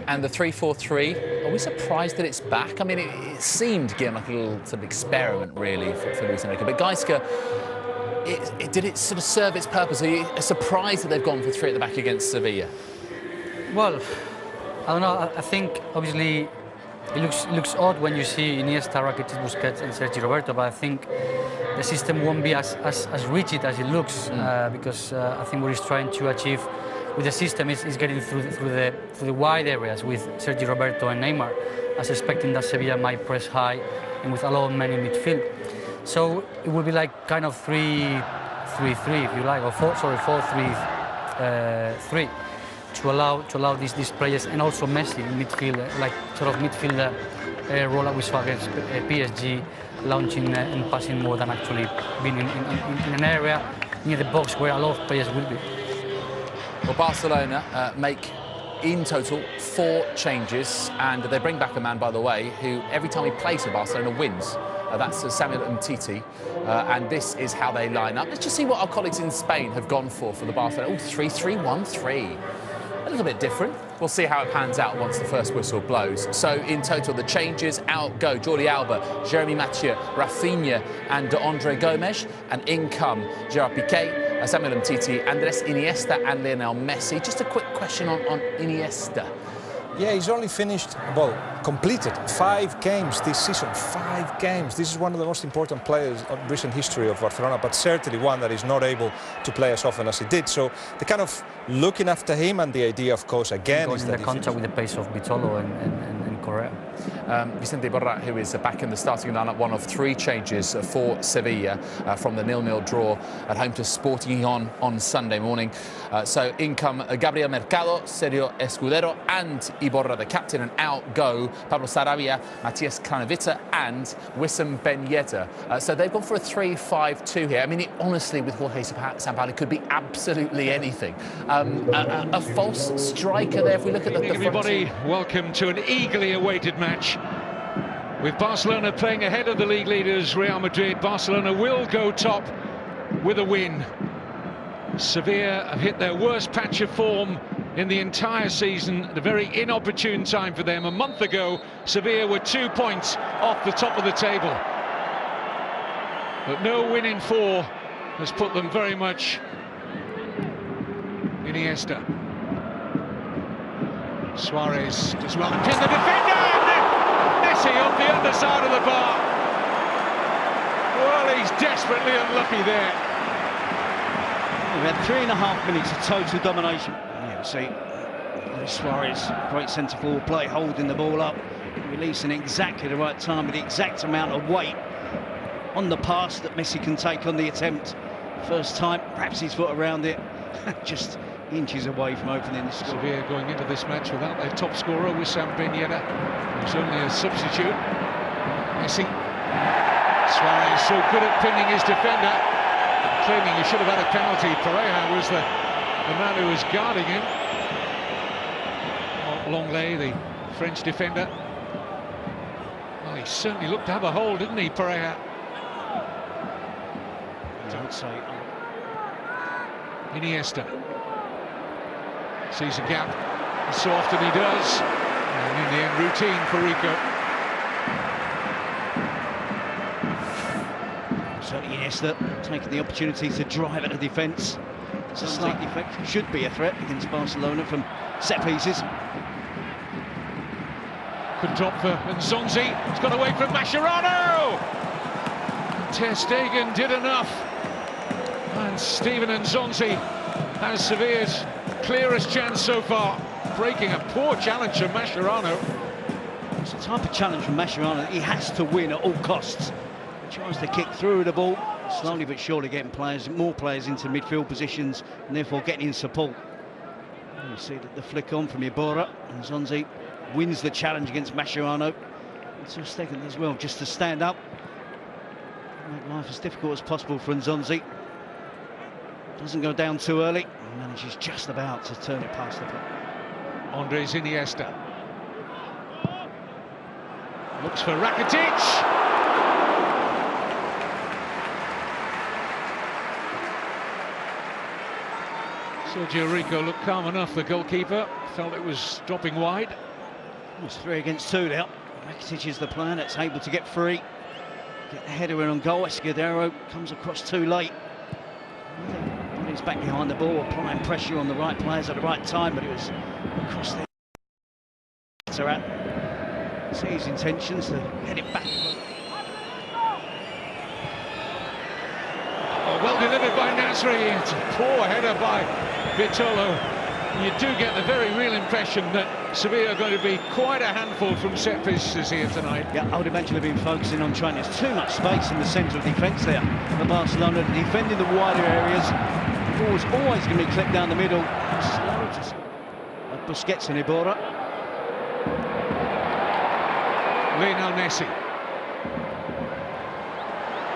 And the 3-4-3, are we surprised that it's back? I mean, it seemed, again, like a little sort of experiment, really, for Luis Enrique. But Geiska, did it sort of serve its purpose? Are you surprised that they've gone for 3 at the back against Sevilla? Well, I don't know. I think, obviously, it looks odd when you see Iniesta, Rakitic, Busquets and Sergi Roberto, but I think the system won't be as rigid as it looks, because I think what he's trying to achieve with the system is getting through the wide areas with Sergi Roberto and Neymar, as expecting that Sevilla might press high and with a lot of men in midfield. So it will be like kind of 3-3-3, if you like, or 4-3-3, to allow these players, and also Messi in midfield, like sort of midfielder role that we saw against PSG, launching and passing more than actually being in an area near the box where a lot of players will be. Well, Barcelona make, in total, 4 changes, and they bring back a man, by the way, who every time he plays for Barcelona wins. That's Samuel Umtiti, and this is how they line up. Let's just see what our colleagues in Spain have gone for the Barcelona. Oh, 3-3-1-3. A little bit different. We'll see how it pans out once the first whistle blows. So, in total, the changes: out go Jordi Alba, Jeremy Mathieu, Rafinha and Andre Gomes, and in come Gerard Piqué, Samuel Umtiti, Andres Iniesta and Lionel Messi. Just a quick question on Iniesta. Yeah, he's only finished, well, completed 5 games this season. 5 games. This is one of the most important players of recent history of Barcelona, but certainly one that is not able to play as often as he did. So the kind of looking after him, and the idea, of course, again, is that the contact with the pace of Vitolo and Correa. Vicente Iborra, who is back in the starting lineup, one of 3 changes for Sevilla from the 0-0 draw at home to Sporting on Sunday morning. So in come Gabriel Mercado, Sergio Escudero and Iborra, the captain, and out go Pablo Sarabia, Matias Craneviter and Wissam Ben Yedder. So they've gone for a 3-5-2 here. I mean, it, honestly, with Jorge Sampaoli, could be absolutely anything. A false striker there, if we look at the front everybody, team. welcome to an eagerly awaited match. With Barcelona playing ahead of the league leaders Real Madrid, Barcelona will go top with a win. Sevilla have hit their worst patch of form in the entire season at a very inopportune time for them. A month ago, Sevilla were 2 points off the top of the table. But no win in 4 has put them very much. Iniesta. Suarez does well to pin the defender. Messi off the underside of the bar. Well, he's desperately unlucky there. We've had 3.5 minutes of total domination. Yeah, see, Suarez, great centre-forward play, holding the ball up, releasing exactly the right time with the exact amount of weight on the pass that Messi can take on the attempt. First time, perhaps his foot around it, just inches away from opening the score. Sevilla going into this match without their top scorer, Wissam Ben Yedder, who's only a substitute. Messi. Suarez so good at pinning his defender, claiming he should have had a penalty. Pareja was the man who was guarding him. Longley, the French defender. Well, he certainly looked to have a hold, didn't he, Pareja? Don't say. Iniesta sees a gap, and so often he does, and in the end, routine for Rico. Certainly Iniesta taking the opportunity to drive at the defence. It's a slight defect, should be a threat against Barcelona from set pieces. Good drop for Nzonzi, it's got away from Mascherano! Ter Stegen did enough, and Steven Nzonzi has Sevilla's clearest chance so far, breaking a poor challenge from Mascherano. It's the type of challenge from Mascherano that he has to win at all costs. He tries to kick through the ball, slowly but surely getting more players into midfield positions, and therefore getting in support. And you see the flick on from Iborra, and Nzonzi wins the challenge against Mascherano. And Ter Stegen as well, just to stand up, make life as difficult as possible for Nzonzi. Doesn't go down too early, and manages just about to turn it past the play. Andres Iniesta looks for Rakitic. Sergio Rico looked calm enough, the goalkeeper. Felt it was dropping wide. It's 3 against 2 now. Rakitic is the player that's able to get free. Get the header in on goal. Escudero comes across too late. He's back behind the ball, applying pressure on the right players at the right time, but it was across there. See his intentions to head it back. Oh, well delivered by Nasri. It's a poor header by Vitolo. You do get the very real impression that Sevilla are going to be quite a handful from set pieces here tonight. Yeah, I would imagine they've been focusing on trying. There's too much space in the centre of defence there for Barcelona, defending the wider areas. The ball's always going to be clipped down the middle. Slow to Busquets and Iborra. Lionel Messi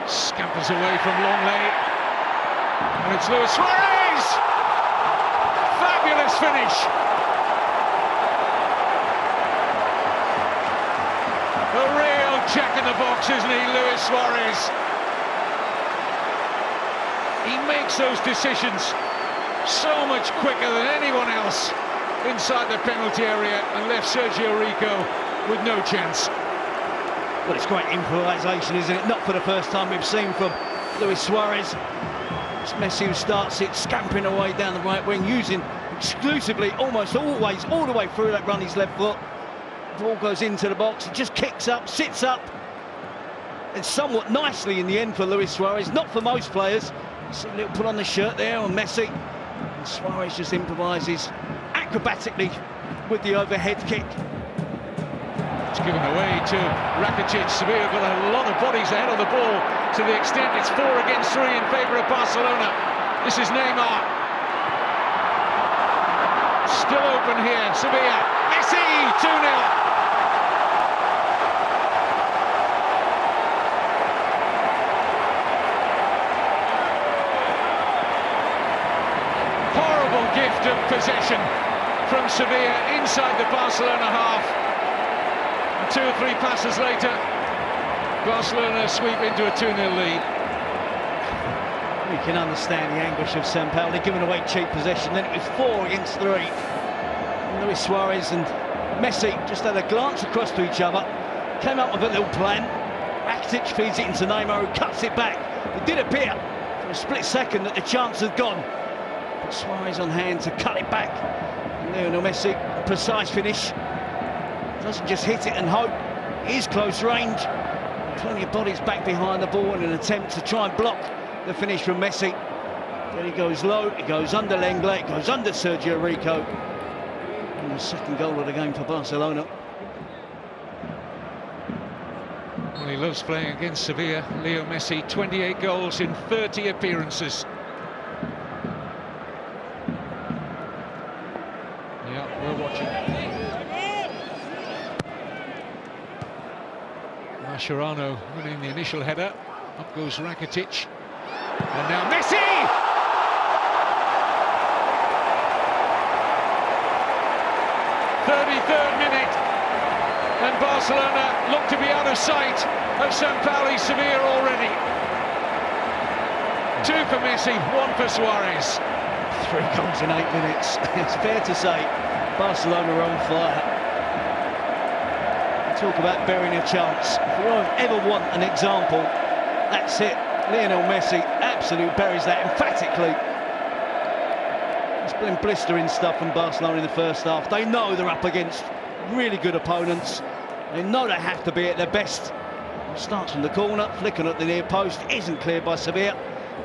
scampers away from Longley, and it's Luis Suarez. Fabulous finish. A real jack-in-the-box, isn't he, Luis Suarez? He makes those decisions so much quicker than anyone else inside the penalty area and left Sergio Rico with no chance. Well, it's great improvisation, isn't it? Not for the first time we've seen from Luis Suarez. It's Messi who starts it, scampering away down the right wing, using exclusively, almost always, all the way through that run, his left foot. Ball goes into the box, he just kicks up, sits up, and somewhat nicely in the end for Luis Suarez, not for most players. See a little put on the shirt there on Messi, and Suarez just improvises acrobatically with the overhead kick. It's given away to Rakitic. Sevilla got a lot of bodies ahead of the ball to the extent it's 4 against 3 in favour of Barcelona. This is Neymar. Still open here, Sevilla. Messi, 2-0. Horrible gift of possession from Sevilla inside the Barcelona half. 2 or 3 passes later, Barcelona sweep into a 2-0 lead. We can understand the anguish of Sampaoli giving away cheap possession. Then it was 4 against 3. And Luis Suarez and Messi just had a glance across to each other, came up with a little plan. Rakitic feeds it into Neymar, who cuts it back. It did appear for a split second that the chance had gone. But Suarez on hand to cut it back. And Lionel Messi, a precise finish. Doesn't just hit it and hope. It is close range. Plenty of bodies back behind the ball in an attempt to try and block the finish from Messi. Then he goes low, he goes under Lenglet, it goes under Sergio Rico. And the second goal of the game for Barcelona. Well, he loves playing against Sevilla. Leo Messi, 28 goals in 30 appearances. Yeah, we're watching. Mascherano winning the initial header. Up goes Rakitic. And now Messi! 33rd minute. And Barcelona look to be out of sight of Sampaoli Sevilla already. 2 for Messi, 1 for Suarez. 3 goals in 8 minutes. It's fair to say Barcelona are on fire. Talk about burying a chance. If you ever want an example, that's it. Lionel Messi absolutely buries that emphatically. It's been blistering stuff from Barcelona in the first half. They know they're up against really good opponents. They know they have to be at their best. It starts from the corner, flicking at the near post, isn't cleared by Sevilla.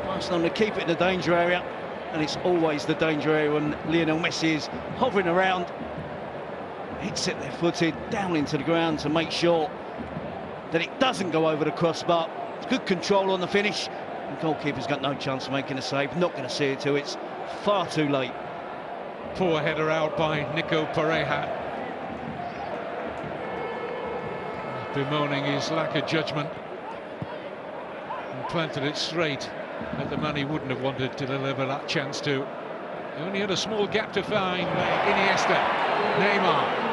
Barcelona keep it in the danger area, and it's always the danger area when Lionel Messi is hovering around. Hits it left-footed down into the ground to make sure that it doesn't go over the crossbar. It's good control on the finish. The goalkeeper's got no chance of making a save. Not going to see it till it's far too late. Poor header out by Nico Pareja. Bemoaning his lack of judgment. And planted it straight at the man he wouldn't have wanted to deliver that chance to. He only had a small gap to find. Iniesta, Neymar.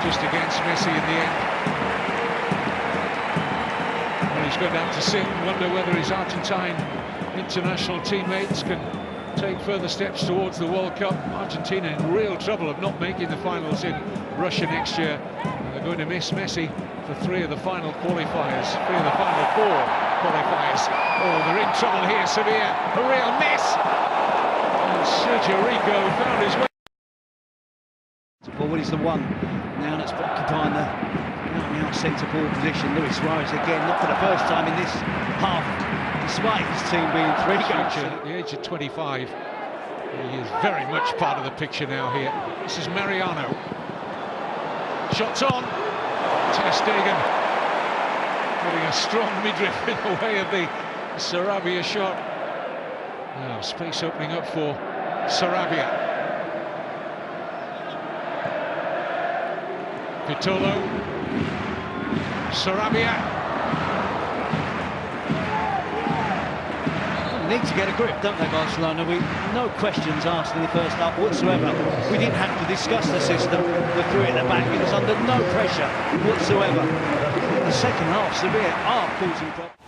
Just against Messi in the end. Well, he's going to have to sit and wonder whether his Argentine international teammates can take further steps towards the World Cup. Argentina in real trouble of not making the finals in Russia next year. And they're going to miss Messi for 3 of the final qualifiers, 3 of the final 4 qualifiers. Oh, they're in trouble here, Sevilla. A real miss! And Sergio Rico found his way. Forward is the one now that's occupying the out centre-forward position. Luis Suarez again, not for the first time in this half, despite his team being 3 goals. At the age of 25, he is very much part of the picture now here. This is Mariano. Shots on. Ter Stegen putting a strong midriff in the way of the Sarabia shot. Now space opening up for Sarabia. Vitolo, Sarabia. Need to get a grip, don't they, Barcelona? No questions asked in the first half whatsoever. We didn't have to discuss the system, the 3 at the back. It was under no pressure whatsoever. In the second half, Sevilla are causing problems.